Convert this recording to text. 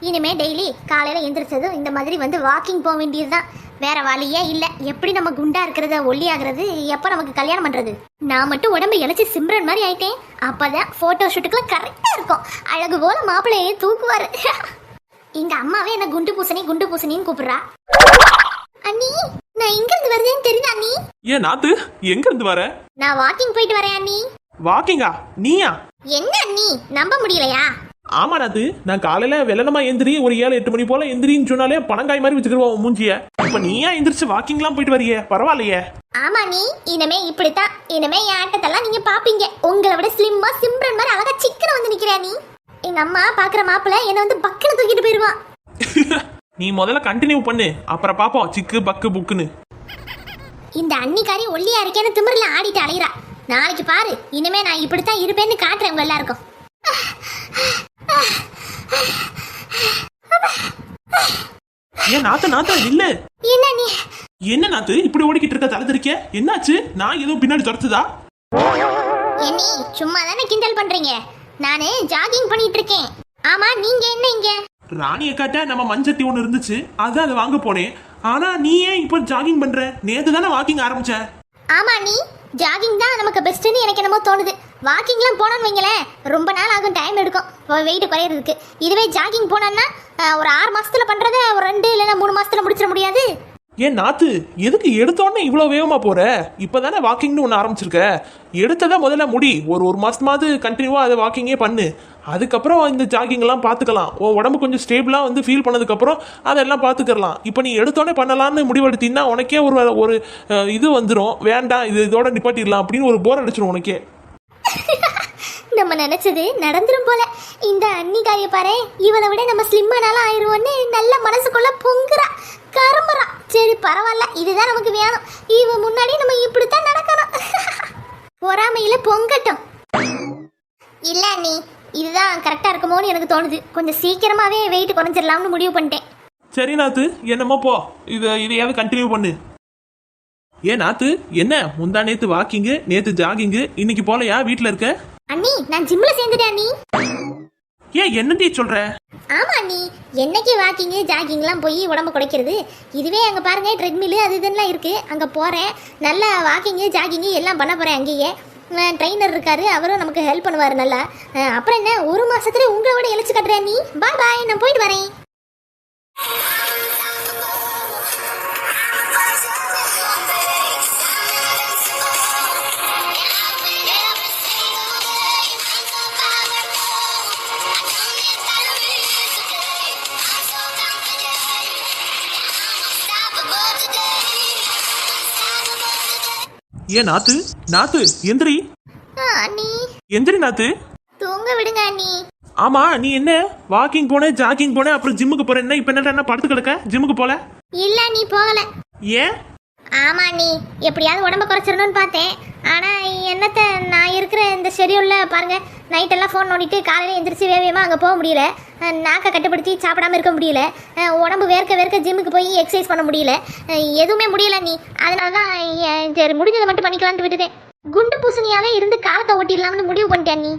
இனிமே டெய்லி காலையில எந்திரிச்சதும் இந்த மாதிரி வந்து வாக்கிங் போக வேண்டியதுதான். வேற வழியே இல்ல. எப்படி நம்ம குண்டா இருக்கிறத ஒல்லி ஆகுறது? எப்ப நமக்கு கல்யாணம் பண்றது? நான் மட்டும் உடம்பு இழைச்சி சிம்ரன் மாதிரி ஆயிட்டேன். அப்பதான் போட்டோ ஷூட்டுக்குலாம் கரெக்டா இருக்கும். அழகு போல மாப்பிள்ளையே தூக்குவாரு. எங்க அம்மாவே என்ன குண்டு பூசணின்னு கூப்பிடுறா. அண்ணி, நான் எங்க இருந்து வருதுன்னு தெரியுதா அண்ணி? ஏன் நாத்து, எங்க இருந்து வர? நான் வாக்கிங் போயிட்டு வரேன் அண்ணி. வாக்கிங்கா? நீயா? என்ன அண்ணி, நம்ப முடியலையா? ஆமா நாத்து, நான் காலையில வெள்ளனமா எந்திரி ஒரு 7-8 மணி போல எந்திரின்னு சொன்னாலே பணங்காய் மாதிரி வச்சுக்கிடுவோம் மூஞ்சிய. இப்ப நீயா எந்திரிச்சு வாக்கிங்லாம் போயிட்டு வரியே, பரவாயில்லையே. ஆமா நீ, இனிமே இப்படித்தான். இனிமே என் ஆட்டத்தெல்லாம் நீங்க பாப்பீங்க. உங்களை விட ஸ்லிம்மா சிம்ரன் மாதிரி அழகா சிக்கன வந்து நிக்கிறா நீ. எங்க அம்மா பாக்குற மாப்பிள்ள என்ன வந்து பக்குன்னு தூக்கிட்டு போயிருவான். நீ முதல்ல கண்டினியூ பண்ணு, அப்புறம் பாப்போம் சிக்கு பக்கு புக்குன்னு. இந்த அன்னிக்காரி ஒல்லியா இருக்கேன்னு திமிரில ஆடிட்டு அலையிறா. நாளைக்கு பாரு, இனிமே நான் இப்படித்தான் இருப்பேன்னு காட்டுறேன் உங்க எல்லாருக்கும். ஏன் நாத்த இல்ல. என்ன நீ? என்ன நாத்து இப்படி ஓடிக்கிட்டு இருக்க? தலை தெரிக்க என்னாச்சு? நான் ஏதோ பின்னாடி துரத்துதா? என்னி சும்மா தானே கிண்டல் பண்றீங்க. நானு ஜாகிங் பண்ணிட்டு இருக்கேன். ஆமா, நீங்க என்ன இங்க? ராணிய காட்ட நம்ம மஞ்சட்டி ஒண்ணு இருந்துச்சு, அதான் அதை வாங்க போனேன். ஆனா நீ ஏன் இப்ப ஜாகிங் பண்ற? நேத்து தானே வாக்கிங் ஆரம்பிச்ச. ஆமா நீ, ஜாகிங் தான் நமக்கு பெஸ்ட்னு எனக்கு என்னமோ தோணுது. வாக்கிங்லாம் போனோன்னு வைங்களேன், ரொம்ப நாள் ஆகும், டைம் எடுக்கும் வெயிட் குறையிறதுக்கு. இதுவே ஜாகிங் போனோன்னா ஒரு 6 மாசத்துல பண்றத ஒரு 2 இல்லைன்னா 3 மாசத்துல முடிச்சிட முடியாது. ஏன் நாத்து, எதுக்கு எடுத்தோடனே இவ்வளவு வேகமா போற? இப்பதானே வாக்கிங்னு ஒன்று ஆரம்பிச்சிருக்க. எடுத்ததா முதல்ல முடி. ஒரு மாசமாவது கண்டினியூவா அதை வாக்கிங்கே பண்ணு. அதுக்கப்புறம் இந்த ஜாகிங் எல்லாம் பாத்துக்கலாம். உடம்பு கொஞ்சம் ஸ்டேபிளா வந்து ஃபீல் பண்ணதுக்கு அப்புறம் அதெல்லாம் பாத்துக்கலாம். இப்போ நீ எடுத்தோடனே பண்ணலாம்னு முடிவெடுத்தீங்கன்னா உனக்கே ஒரு இது வந்துடும். வேண்டாம், இதோட நிப்பாட்டிடலாம் அப்படின்னு ஒரு போர் அடிச்சிடும் உனக்கே. நம்ம நினைச்சது நடந்துரும் போல. இந்த அன்னிக்காரிய பாரு, இவளை விட நம்ம ஸ்லிம்மானாலும் ஆயிருவோன்னு நல்ல மனசுக்குள்ள பொங்குறா, கரும்புறா. சரி பரவாயில்ல, இதுதான் நமக்கு வேணும். இவ முன்னாடி நம்ம இப்படித்தான் நடக்கணும். பொறாமையில பொங்கட்டும். இல்ல நீ, இதுதான் கரெக்டா இருக்குமோன்னு எனக்கு தோணுது. கொஞ்சம் சீக்கிரமாவே வெயிட் குறைஞ்சிடலாம்னு முடிவு பண்ணிட்டேன். சரி நாத்து, என்னமோ போ. இதையாவது கண்டினியூ பண்ணு. ஏன் நாத்து, என்ன முந்தா நேத்து வாக்கிங்கு, நேத்து ஜாகிங்கு, இன்னைக்கு போலையா? வீட்டுல இருக்க? அண்ணி, நான் ஜிம்ல சேர்ந்துட்டேன் அண்ணி. ஏன் என்னடி சொல்ற? ஆமா அண்ணி, என்னைக்கு வாக்கிங்கு ஜாகிங்லாம் போய் உடம்பு குறைக்கிறது? இதுவே அங்கே பாருங்க, ட்ரெட்மில்லு அது இதெல்லாம் இருக்கு. அங்கே போகிறேன், நல்லா வாக்கிங்கு ஜாகிங்கு எல்லாம் பண்ண போகிறேன். அங்கேயே ட்ரெயினர் இருக்காரு, அவரும் நமக்கு ஹெல்ப் பண்ணுவார் நல்லா. அப்புறம் என்ன, 1 மாசத்துல உங்களை விட எழுச்சி கட்டுறேன் நீ. பாய் பாய், நான் போயிட்டு வரேன். ஏன் நாத்து, நாத்து எந்திரி. அண்ணி, எந்திரி நாத்து. தூங்க விடுங்க அண்ணி. ஆமா, நீ என்ன வாக்கிங் போன, ஜாகிங் போன, அப்புறம் ஜிம்முக்கு போற? என்ன இப்ப என்ன படுத்து கிடக்க? ஜிம்முக்கு போல? இல்ல நீ போகல. ஏன்? ஆமா நீ, எப்படியாவது உடம்ப குறைச்சிடணும்னு பார்த்தேன். ஆனா என்னத்த, நான் இருக்கிற இந்த ஷெடியூல்ல பாருங்க, நைட்டெல்லாம் ஃபோன் நோண்டிட்டு காலையில எந்திரிச்சு வேகமாக அங்கே போக முடியல. நாக்கை கட்டுப்படுத்தி சாப்பிடாம இருக்க முடியல. உடம்பு வேர்க்க ஜிம்முக்கு போய் எக்ஸசைஸ் பண்ண முடியல. எதுவுமே முடியல நீ. அதனால தான் சரி முடிஞ்சதை மட்டும் பண்ணிக்கலான்ட்டு விட்டுட்டேன். குண்டு பூசணியாவே இருந்து காலத்தை ஓட்டிடலாம்னு முடிவு பண்ணிட்டேன் நீ.